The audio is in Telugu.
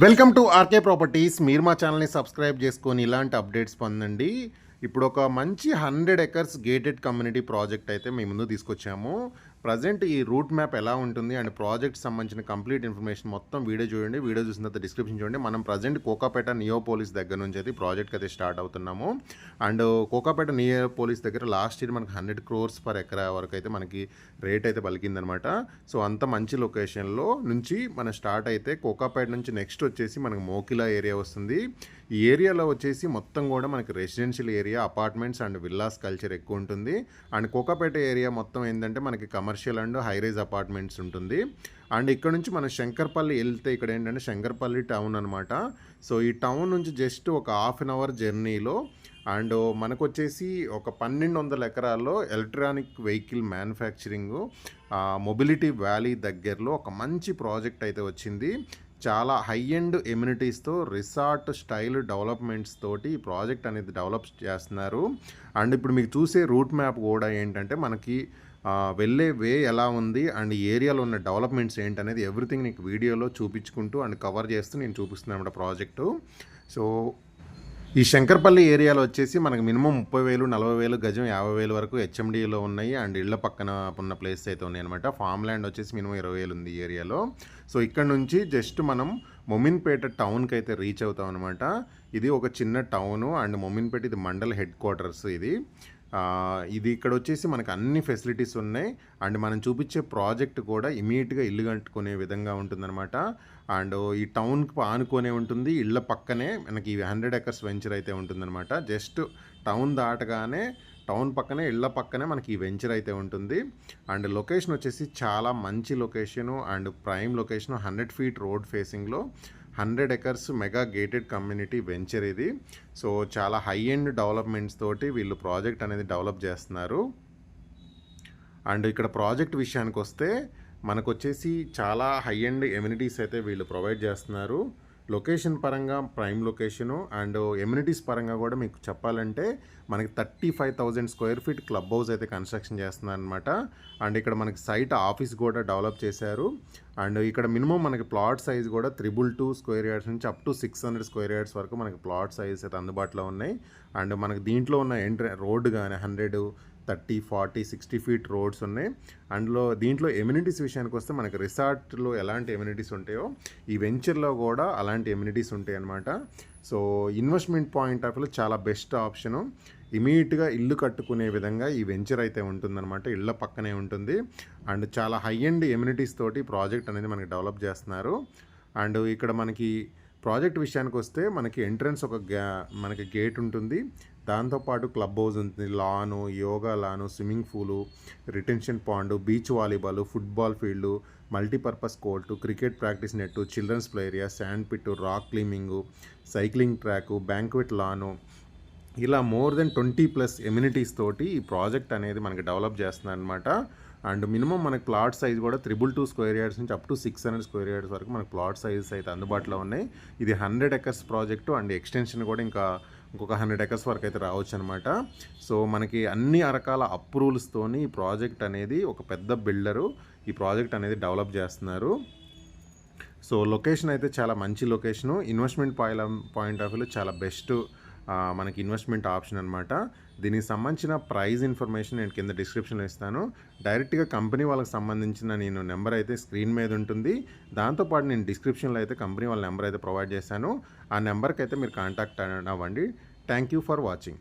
Welcome to RK properties. మీరు మా ఛానల్ని సబ్స్క్రైబ్ చేసుకొని ఇలాంటి అప్డేట్స్ పొందండి. ఇప్పుడు ఒక మంచి 100 ఎకర్స్ గేటెడ్ కమ్యూనిటీ ప్రాజెక్ట్ అయితే మేము ముందు తీసుకొచ్చాము. ప్రజెంట్ ఈ రూట్ మ్యాప్ ఎలా ఉంటుంది అండ్ ప్రాజెక్ట్ సంబంధించిన కంప్లీట్ ఇన్ఫర్మేషన్ మొత్తం వీడియో చూడండి. వీడియో చూసిన తర్వాత డిస్క్రిప్షన్ చూడండి. మనం ప్రజెంట్ కోకాపేట నియోపోలిస్ దగ్గర నుంచి అయితే ప్రాజెక్ట్ అయితే స్టార్ట్ అవుతున్నాము. అండ్ కోకాపేట నియోపోలిస్ దగ్గర లాస్ట్ ఇయర్ మనకి 100 crores పర్ ఎకరా వరకు అయితే మనకి రేట్ అయితే పలికిందనమాట. సో అంత మంచి లొకేషన్లో నుంచి మనం స్టార్ట్ అయితే కోకాపేట నుంచి నెక్స్ట్ వచ్చేసి మనకి మోకిలా ఏరియా వస్తుంది. ఈ ఏరియాలో వచ్చేసి మొత్తం కూడా మనకి residential area, apartments and villas culture ఎక్కువ ఉంటుంది. అండ్ కోకాపేట ఏరియా మొత్తం ఏంటంటే మనకి కమర్షియల్ అండ్ హైరైజ్ అపార్ట్మెంట్స్ ఉంటుంది. అండ్ ఇక్కడ నుంచి మనం శంకర్పల్లి వెళ్తే ఇక్కడ ఏంటంటే శంకర్పల్లి టౌన్ అనమాట. సో ఈ టౌన్ నుంచి జస్ట్ ఒక హాఫ్ అన్ అవర్ జర్నీలో అండ్ మనకు వచ్చేసి ఒక 1200 ఎకరాల్లో electronic vehicle manufacturing mobility valley దగ్గరలో ఒక మంచి ప్రాజెక్ట్ అయితే వచ్చింది. చాలా హై ఎండ్ ఎమ్యూనిటీస్తో రిసార్ట్ స్టైల్ డెవలప్మెంట్స్ తోటి ఈ ప్రాజెక్ట్ అనేది డెవలప్ చేస్తున్నారు. అండ్ ఇప్పుడు మీకు చూసే రూట్ మ్యాప్ కూడా ఏంటంటే మనకి వెళ్ళే వే ఎలా ఉంది అండ్ ఈ ఏరియాలో ఉన్న డెవలప్మెంట్స్ ఏంటనేది ఎవ్రీథింగ్ నీకు వీడియోలో చూపించుకుంటూ అండ్ కవర్ చేస్తూ నేను చూపిస్తున్నాను అన్నమాట ప్రాజెక్టు. సో ఈ శంకర్పల్లి ఏరియాలో వచ్చేసి మనకు మినిమం 30,000, 40,000 గజం, 50,000 వరకు హెచ్ఎండిలో ఉన్నాయి. అండ్ ఇళ్ల పక్కన ఉన్న ప్లేస్ అయితే ఉన్నాయి అనమాట. ఫామ్ ల్యాండ్ వచ్చేసి మినిమం 20,000 ఉంది ఈ ఏరియాలో. సో ఇక్కడ నుంచి జస్ట్ మనం మొమిన్పేట టౌన్కి అయితే రీచ్ అవుతాం అనమాట. ఇది ఒక చిన్న టౌను అండ్ మొమిన్పేట ఇది మండల్ హెడ్ క్వార్టర్స్. ఇది ఇక్కడ వచ్చేసి మనకు అన్ని ఫెసిలిటీస్ ఉన్నాయి. అండ్ మనం చూపించే ప్రాజెక్ట్ కూడా ఇమీడియట్గా ఇల్లు కట్టుకునే విధంగా ఉంటుందన్నమాట. అండ్ ఈ టౌన్కి ఆనుకొనే ఉంటుంది. ఇళ్ళ పక్కనే మనకి 100 ఎకర్స్ వెంచర్ అయితే ఉంటుందన్నమాట. జస్ట్ టౌన్ దాటగానే టౌన్ పక్కనే ఇళ్ళ పక్కనే మనకి ఈ వెంచర్ అయితే ఉంటుంది. అండ్ లొకేషన్ వచ్చేసి చాలా మంచి location and prime location. 100 feet road ఫేసింగ్లో 100 acres mega gated community venture ఇది. సో చాలా హై ఎండ్ డెవలప్మెంట్స్ తోటి వీళ్ళు ప్రాజెక్ట్ అనేది డెవలప్ చేస్తున్నారు. అండ్ ఇక్కడ ప్రాజెక్ట్ విషయానికి వస్తే మనకు వచ్చేసి చాలా హై ఎండ్ ఎమ్యూనిటీస్ అయితే వీళ్ళు ప్రొవైడ్ చేస్తున్నారు. లొకేషన్ పరంగా ప్రైమ్ లొకేషను అండ్ ఎమ్యూనిటీస్ పరంగా కూడా మీకు చెప్పాలంటే మనకి 35,000 square feet క్లబ్ హౌస్ అయితే కన్స్ట్రక్షన్ చేస్తున్నారు అనమాట. అండ్ ఇక్కడ మనకి సైట్ ఆఫీస్ కూడా డెవలప్ చేశారు. అండ్ ఇక్కడ మినిమం మనకి ప్లాట్ సైజ్ కూడా 222 square yards నుంచి అప్ టు 600 square yards వరకు మనకి ప్లాట్ సైజ్ అయితే అందుబాటులో ఉన్నాయి. అండ్ మనకి దీంట్లో ఉన్న రోడ్డు కానీ 100, 30, 40, 60 feet రోడ్స్ ఉన్నాయి. అందులో దీంట్లో ఎమ్యూనిటీస్ విషయానికి వస్తే మనకి రిసార్ట్లో ఎలాంటి ఎమ్యూనిటీస్ ఉంటాయో ఈ వెంచర్లో కూడా అలాంటి ఎమ్యూనిటీస్ ఉంటాయి అన్నమాట. సో ఇన్వెస్ట్మెంట్ పాయింట్ ఆఫ్ వ్యూలో చాలా బెస్ట్ ఆప్షను. ఇమీడియట్గా ఇల్లు కట్టుకునే విధంగా ఈ వెంచర్ అయితే ఉంటుందన్నమాట. ఇళ్ళ పక్కనే ఉంటుంది. అండ్ చాలా హై ఎండ్ ఎమ్యూనిటీస్ తోటి ప్రాజెక్ట్ అనేది మనకి డెవలప్ చేస్తున్నారు. అండ్ ఇక్కడ మనకి ప్రాజెక్ట్ విషయానికి వస్తే మనకి ఎంట్రన్స్ మనకి గేట్ ఉంటుంది. దాంతోపాటు క్లబ్ హౌస్ ఉంటుంది, lawn, yoga lawn, swimming pool, retention pond, beach volleyball, football field, multipurpose court, cricket practice net, children's play area, sand pit, rock climbing, cycling track, banquet lawn, ఇలా మోర్ దెన్ 20+ ఎమ్యూనిటీస్ తోటి ఈ ప్రాజెక్ట్ అనేది మనకి డెవలప్ చేస్తున్నారు అనమాట. అండ్ మినిమం మనకి ప్లాట్ సైజ్ కూడా 222 square yards నుంచి అప్ టు 600 square yards వరకు మనకి ప్లాట్ సైజెస్ అయితే అందుబాటులో ఉన్నాయి. ఇది 100 ఎకర్స్ ప్రాజెక్టు అండ్ ఎక్స్టెన్షన్ కూడా ఇంకొక 100 ఎకర్స్ వరకు అయితే రావచ్చు అనమాట. సో మనకి అన్ని రకాల అప్రూవల్స్తోని ఈ ప్రాజెక్ట్ అనేది ఒక పెద్ద బిల్డరు ఈ ప్రాజెక్ట్ అనేది డెవలప్ చేస్తున్నారు. సో లొకేషన్ అయితే చాలా మంచి లొకేషను. ఇన్వెస్ట్మెంట్ పాయింట్ ఆఫ్ వ్యూలో చాలా బెస్ట్ మనకి ఇన్వెస్ట్మెంట్ ఆప్షన్ అనమాట. దీనికి సంబంధించిన ప్రైస్ ఇన్ఫర్మేషన్ నేను కింద డిస్క్రిప్షన్లో ఇస్తాను. డైరెక్ట్గా కంపెనీ వాళ్ళకి సంబంధించిన నెంబర్ అయితే స్క్రీన్ మీద ఉంటుంది. దాంతోపాటు నేను డిస్క్రిప్షన్లో అయితే కంపెనీ వాళ్ళ నెంబర్ అయితే ప్రొవైడ్ చేశాను. ఆ నెంబర్కి అయితే మీరు కాంటాక్ట్ అవ్వండి. Thank you for watching.